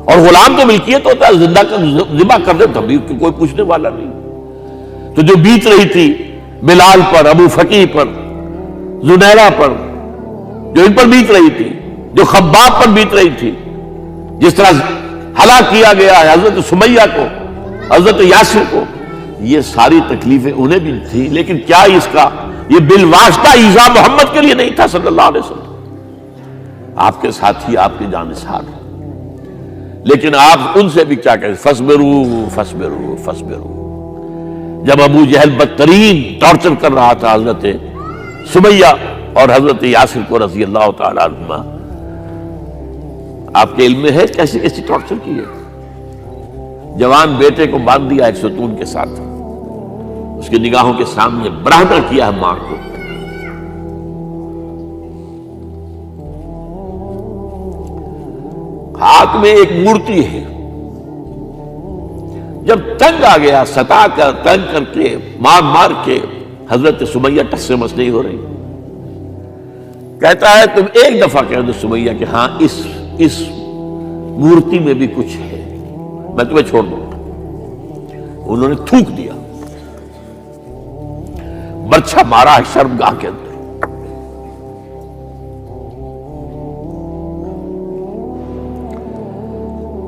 اور غلام تو ملکیت ہوتا ہے، زندہ کا ذبح کر دے تبھی کوئی پوچھنے والا نہیں۔ تو جو بیت رہی تھی بلال پر، ابو فقیہ پر، زنیرہ پر، جو ان پر بیت رہی تھی، جو خباب پر بیت رہی تھی، جس طرح ہلاک کیا گیا ہے حضرت سمیہ کو، حضرت یاسر کو، یہ ساری تکلیفیں انہیں بھی تھی، لیکن کیا اس کا یہ بالواسطہ عیسیٰ محمد کے لیے نہیں تھا صلی اللہ علیہ وسلم؟ آپ کے ساتھی، آپ کی جانثار، لیکن آپ ان سے بھی کیا کہیں، فصبروا فصبروا فصبروا۔ جب ابو جہل بدترین ٹارچر کر رہا تھا حضرت سمیہ اور حضرت یاسر کو رضی اللہ تعالی عنہما، آپ کے علم میں ہے کیسی کیسی ٹارچر کی ہے؟ جوان بیٹے کو باندھ دیا ایک ستون کے ساتھ، اس کی نگاہوں کے سامنے برہنہ کیا ہے ماں کو، ہاتھ میں ایک مورتی ہے، جب تنگ آ گیا ستا کر تنگ کر کے مار مار کے حضرت سمیہ ٹس سے مس نہیں ہو رہی، کہتا ہے تم ایک دفعہ کہہ دو سمیہ کہ ہاں اس مورتی میں بھی کچھ ہے، میں تمہیں چھوڑ دوں گا۔ انہوں نے تھوک دیا، برچھا مارا ہے شرمگاہ کے اندر۔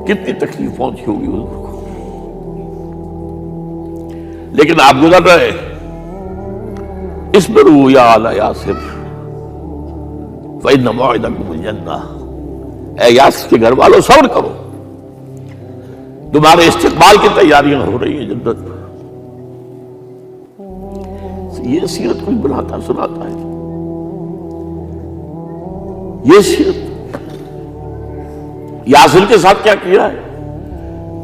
کتنی تکلیف پہنچی ہوگی حضور کو، لیکن آپ گزر رہے، اصبروا یا آل یاسر فإن موعدکم الجنہ، اے یاسر کے گھر والوں صبر کرو، تمہارے استقبال کی تیاریاں ہو رہی ہیں جنت میں۔ یہ سیرت کوئی بلاتا سناتا ہے، یہ سیرت یاسر کے ساتھ کیا کیا ہے؟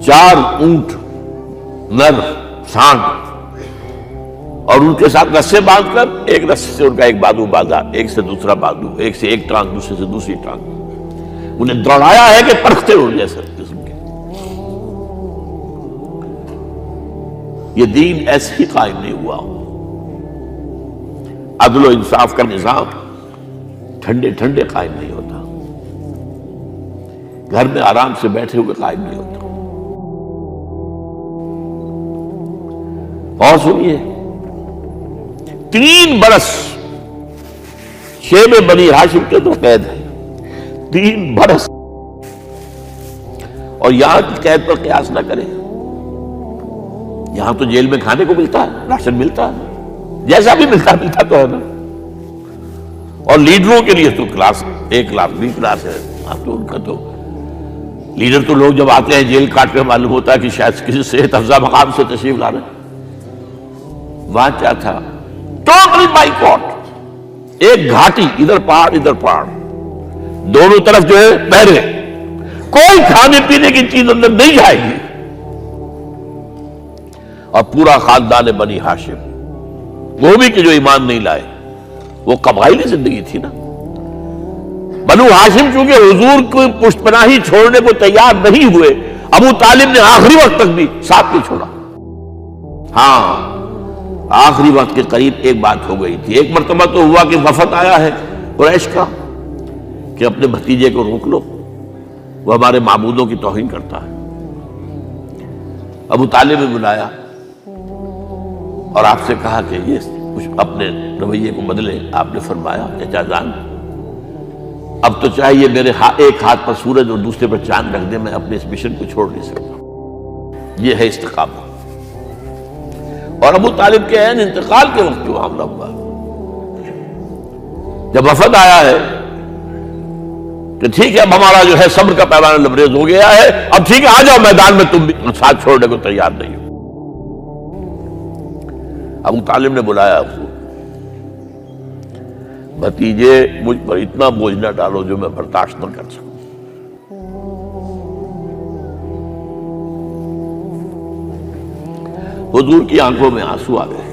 4 اونٹ نر سانڈ، اور ان کے ساتھ رسے باندھ کر ایک رسے سے ان کا ایک بازو باندھا، ایک سے دوسرا بازو، ایک سے ایک ٹانگ، دوسرے سے دوسری ٹانگ، انہیں دوڑایا ہے کہ پرکھتے اڑ جیسے قسم کے۔ یہ دین ایسے ہی قائم نہیں ہوا، عدل و انصاف کا نظام ٹھنڈے ٹھنڈے قائم نہیں ہوتا، گھر میں آرام سے بیٹھے ہوئے قائم نہیں ہوتا۔ اور سنیے، 3 برس شیب بنی ہاشم کے تو قید ہے، 3 برس، اور یہاں کی قید پر قیاس نہ کریں، یہاں تو جیل میں کھانے کو ملتا ہے، راشن ملتا ہے، جیسا بھی ملتا تو ہے نا، اور لیڈروں کے لیے تو class A class B class ہے، اب تو ان کا تو لیڈر تو لوگ جب آتے ہیں جیل کاٹ کے معلوم ہوتا ہے کہ شاید کسی صحت افزا مقام سے تشریف لا رہے ہیں۔ وہاں کیا تھا؟ ٹوٹل بائیکاٹ، ایک گھاٹی، ادھر پہاڑ ادھر پہاڑ، دونوں طرف جو ہے پہرے، کوئی کھانے پینے کی چیز اندر نہیں جائے گی، اور پورا خاندان بنی ہاشم، وہ بھی کہ جو ایمان نہیں لائے، وہ قبائلی زندگی تھی نا۔ بنو ہاشم چونکہ حضور کو پشت پناہی چھوڑنے کو تیار نہیں ہوئے، ابو طالب نے آخری وقت تک بھی ساتھ نہیں چھوڑا۔ ہاں، آخری وقت کے قریب ایک بات ہو گئی تھی، ایک مرتبہ تو ہوا کہ وفد آیا ہے قریش کا کہ اپنے بھتیجے کو روک لو، وہ ہمارے معبودوں کی توہین کرتا ہے۔ ابو طالب نے بلایا اور آپ سے کہا کہ یہ کچھ اپنے رویے کو بدلے۔ آپ نے فرمایا چچا جان، اب تو چاہیے میرے ایک ہاتھ پر سورج اور دوسرے پر چاند رکھ دے، میں اپنے اس مشن کو چھوڑ نہیں سکتا۔ یہ ہے استقامت۔ اور ابو طالب کے عین انتقال کے وقت جو معاملہ ہوا، جب وفد آیا ہے کہ ٹھیک ہے اب ہمارا جو ہے صبر کا پیمانہ لبریز ہو گیا ہے، اب ٹھیک ہے آ جاؤ میدان میں، تم بھی ساتھ چھوڑنے کو تیار نہیں ہو۔ ابو طالب نے بلایا اس کو، بھتیجے مجھ پر اتنا بوجھ نہ ڈالو جو میں برداشت نہ کر سکوں۔ حضور کی آنکھوں میں آنسو آ گئے۔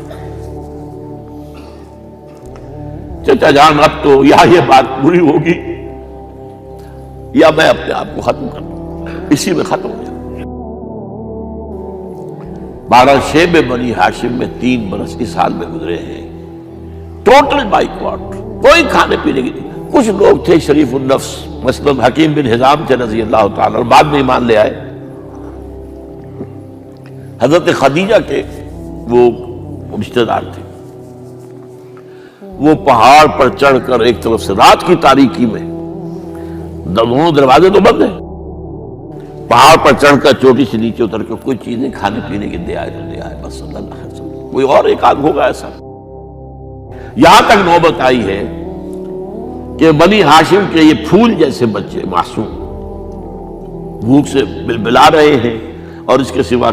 چچا جان اب تو یا یہ بات بری ہوگی یا میں اپنے آپ کو ختم کر دوں، اسی میں ختم ہو جائے۔ 12 شیب بنی ہاشم میں 3 برس اس حال میں گزرے ہیں، ٹوٹل بائیکاٹ، کوئی کھانے پینے کی نہیں، کچھ لوگ تھے شریف النفس، مثلا حکیم بن حزام تھے رضی اللہ تعالیٰ، اور بعد میں ایمان لے آئے۔ حضرت خدیجہ کے وہ رشتہ دار تھے، وہ پہاڑ پر چڑھ کر ایک طرف سے رات کی تاریکی میں، دونوں دروازے تو بند ہیں، پہاڑ پر چڑھ کر چوٹی سے نیچے اتر کے کوئی چیزیں کھانے پینے کے دے آئے تو دے آئے، بس صلی اللہ علیہ وسلم۔ کوئی اور ایک آدھ ہوگا ایسا؟ یہاں تک نوبت آئی ہے کہ بنی ہاشم کے یہ پھول جیسے بچے معصوم بھوک سے بلبلا رہے ہیں، اور اس کے سوا